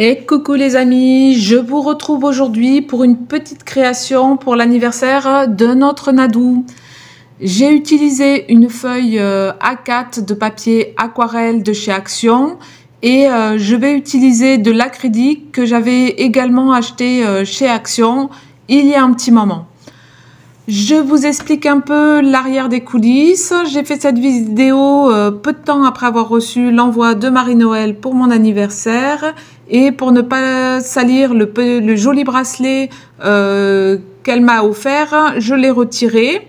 Et coucou les amis, je vous retrouve aujourd'hui pour une petite création pour l'anniversaire de notre Nadou. J'ai utilisé une feuille A4 de papier aquarelle de chez Action et je vais utiliser de l'acrylique que j'avais également acheté chez Action il y a un petit moment. Je vous explique un peu l'arrière des coulisses. J'ai fait cette vidéo peu de temps après avoir reçu l'envoi de Marie-Noël pour mon anniversaire. Et pour ne pas salir le joli bracelet qu'elle m'a offert, je l'ai retiré.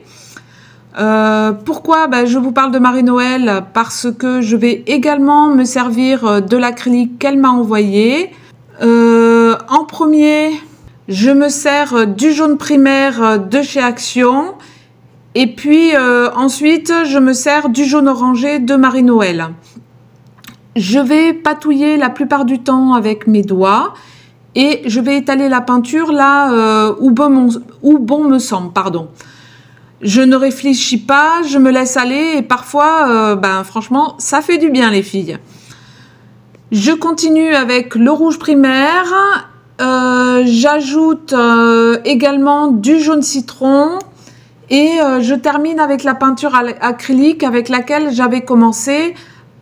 Pourquoi je vous parle de Marie-Noël? Parce que je vais également me servir de l'acrylique qu'elle m'a envoyé. En premier, je me sers du jaune primaire de chez Action. Et puis ensuite, je me sers du jaune orangé de Marie-Noël. Je vais patouiller la plupart du temps avec mes doigts et je vais étaler la peinture là où bon me semble. Pardon. Je ne réfléchis pas, je me laisse aller et parfois, franchement, ça fait du bien les filles. Je continue avec le rouge primaire. J'ajoute également du jaune citron et je termine avec la peinture acrylique avec laquelle j'avais commencé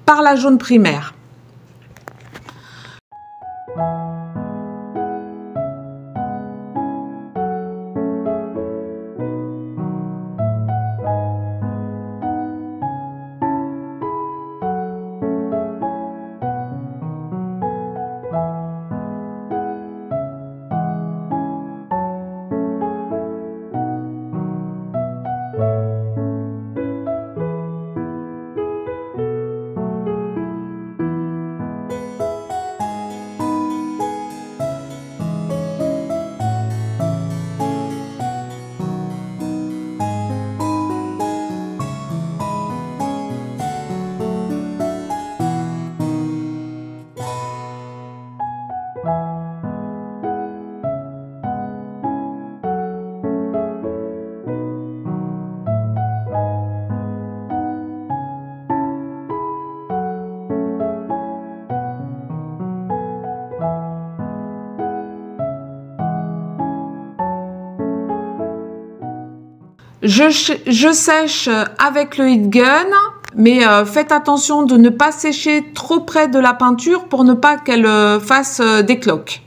par la jaune primaire. Je sèche avec le heat gun, mais faites attention de ne pas sécher trop près de la peinture pour ne pas qu'elle fasse des cloques.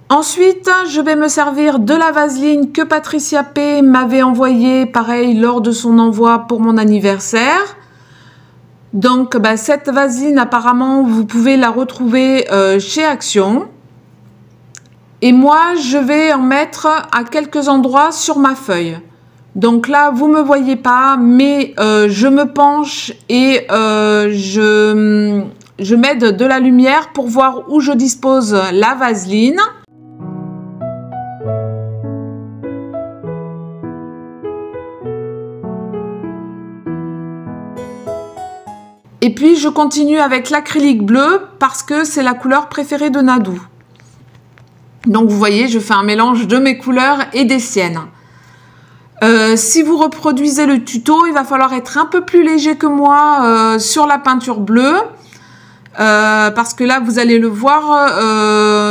Ensuite, je vais me servir de la vaseline que Patricia P m'avait envoyée, pareil, lors de son envoi pour mon anniversaire. Donc, cette vaseline, apparemment, vous pouvez la retrouver chez Action. Et moi, je vais en mettre à quelques endroits sur ma feuille. Donc là, vous ne me voyez pas, mais je me penche et je mets de la lumière pour voir où je dispose la vaseline. Et puis, je continue avec l'acrylique bleu parce que c'est la couleur préférée de Nadou. Donc vous voyez, je fais un mélange de mes couleurs et des siennes. Si vous reproduisez le tuto, il va falloir être un peu plus léger que moi sur la peinture bleue. Parce que là, vous allez le voir,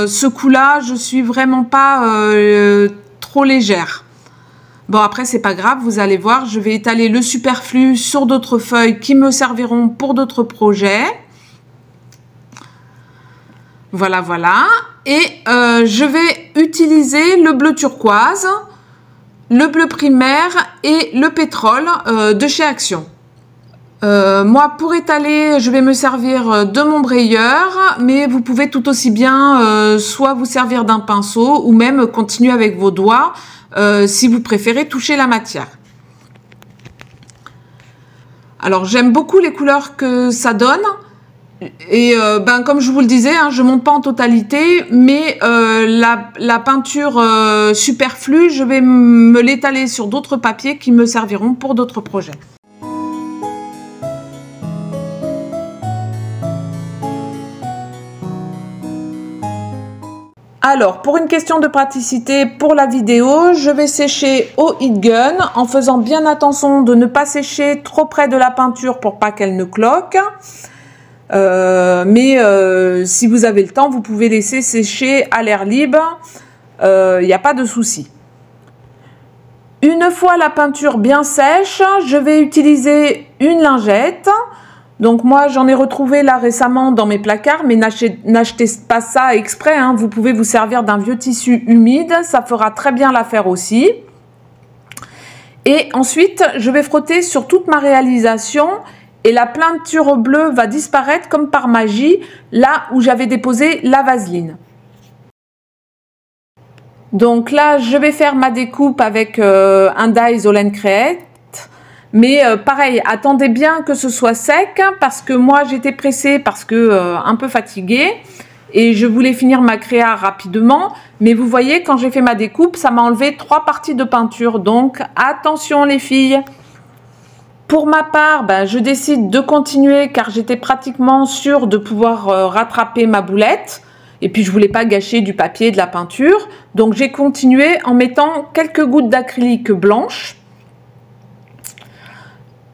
ce coup-là, je suis vraiment pas trop légère. Bon, après, c'est pas grave, vous allez voir, je vais étaler le superflu sur d'autres feuilles qui me serviront pour d'autres projets. Voilà, voilà. Et je vais utiliser le bleu turquoise, le bleu primaire et le pétrole de chez Action. Moi, pour étaler, je vais me servir de mon brayeur, mais vous pouvez tout aussi bien soit vous servir d'un pinceau ou même continuer avec vos doigts si vous préférez toucher la matière. Alors, j'aime beaucoup les couleurs que ça donne. Et comme je vous le disais, hein, je monte pas en totalité, mais la peinture superflue, je vais me l'étaler sur d'autres papiers qui me serviront pour d'autres projets. Alors, pour une question de praticité pour la vidéo, je vais sécher au heat gun en faisant bien attention de ne pas sécher trop près de la peinture pour pas qu'elle ne cloque. Si vous avez le temps, vous pouvez laisser sécher à l'air libre, il n'y a pas de souci. Une fois la peinture bien sèche, je vais utiliser une lingette. Donc moi j'en ai retrouvé là récemment dans mes placards, mais n'achetez pas ça exprès, hein. Vous pouvez vous servir d'un vieux tissu humide, ça fera très bien l'affaire aussi. Et ensuite je vais frotter sur toute ma réalisation et la peinture bleue va disparaître comme par magie là où j'avais déposé la vaseline. Donc là, je vais faire ma découpe avec un die All & Create. Mais pareil, attendez bien que ce soit sec parce que moi, j'étais pressée parce que un peu fatiguée. Et je voulais finir ma créa rapidement. Mais vous voyez, quand j'ai fait ma découpe, ça m'a enlevé 3 parties de peinture. Donc, attention les filles. Pour ma part, je décide de continuer car j'étais pratiquement sûre de pouvoir rattraper ma boulette. Et puis, je voulais pas gâcher du papier et de la peinture. Donc, j'ai continué en mettant quelques gouttes d'acrylique blanche.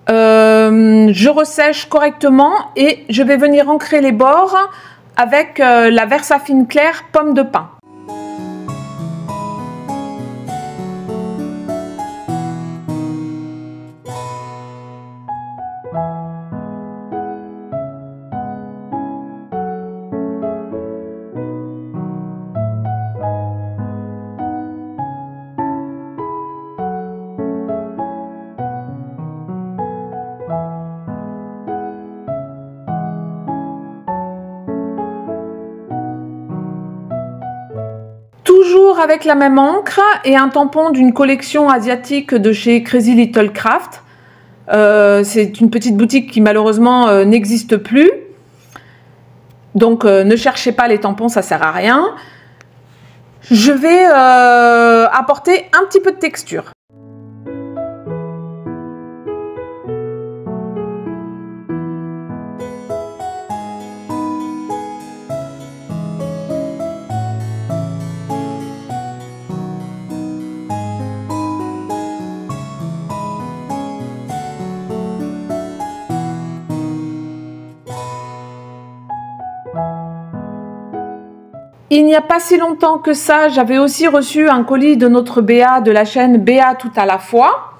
Je ressèche correctement et je vais venir ancrer les bords avec la Versafine claire pomme de pin. Toujours avec la même encre et un tampon d'une collection asiatique de chez Crazy Little Craft. C'est une petite boutique qui malheureusement n'existe plus. Donc ne cherchez pas les tampons, ça sert à rien. Je vais apporter un petit peu de texture. Il n'y a pas si longtemps que ça, j'avais aussi reçu un colis de notre Béa de la chaîne Béa tout à la fois.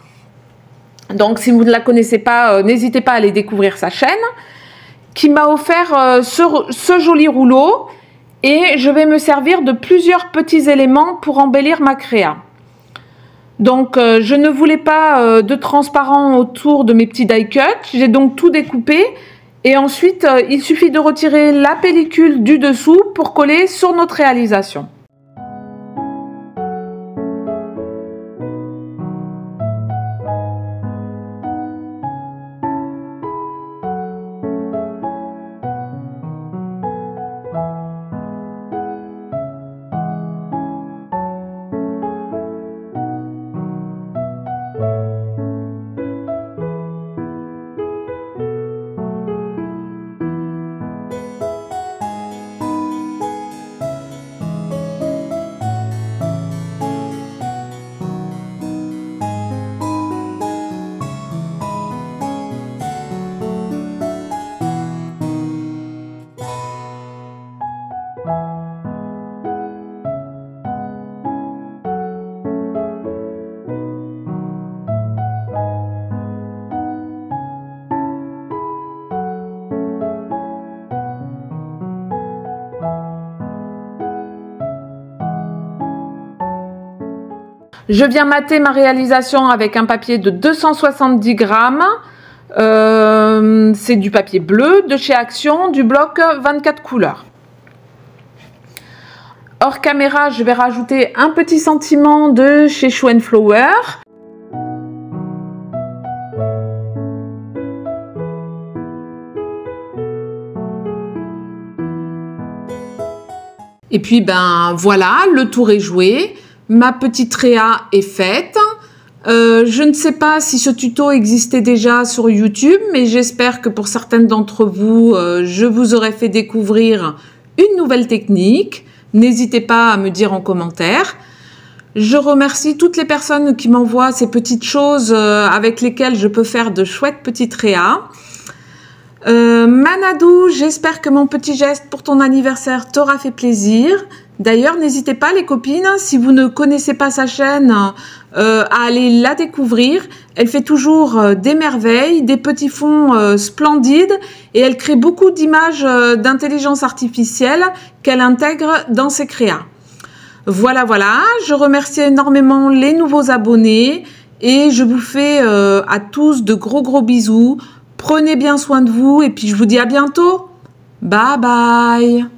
Donc si vous ne la connaissez pas, n'hésitez pas à aller découvrir sa chaîne. Qui m'a offert ce joli rouleau et je vais me servir de plusieurs petits éléments pour embellir ma créa. Donc je ne voulais pas de transparent autour de mes petits die cuts, j'ai donc tout découpé. Et ensuite, il suffit de retirer la pellicule du dessous pour coller sur notre réalisation. Je viens mater ma réalisation avec un papier de 270 grammes. C'est du papier bleu de chez Action, du bloc 24 couleurs. Hors caméra, je vais rajouter un petit sentiment de chez Show & Flower. Et puis voilà, le tour est joué. Ma petite réa est faite. Je ne sais pas si ce tuto existait déjà sur YouTube, mais j'espère que pour certaines d'entre vous, je vous aurai fait découvrir une nouvelle technique. N'hésitez pas à me dire en commentaire. Je remercie toutes les personnes qui m'envoient ces petites choses avec lesquelles je peux faire de chouettes petites réas. Manadou, j'espère que mon petit geste pour ton anniversaire t'aura fait plaisir. D'ailleurs, n'hésitez pas les copines, si vous ne connaissez pas sa chaîne, à aller la découvrir. Elle fait toujours des merveilles, des petits fonds splendides et elle crée beaucoup d'images d'intelligence artificielle qu'elle intègre dans ses créas. Voilà, je remercie énormément les nouveaux abonnés et je vous fais à tous de gros bisous. Prenez bien soin de vous et puis je vous dis à bientôt. Bye bye.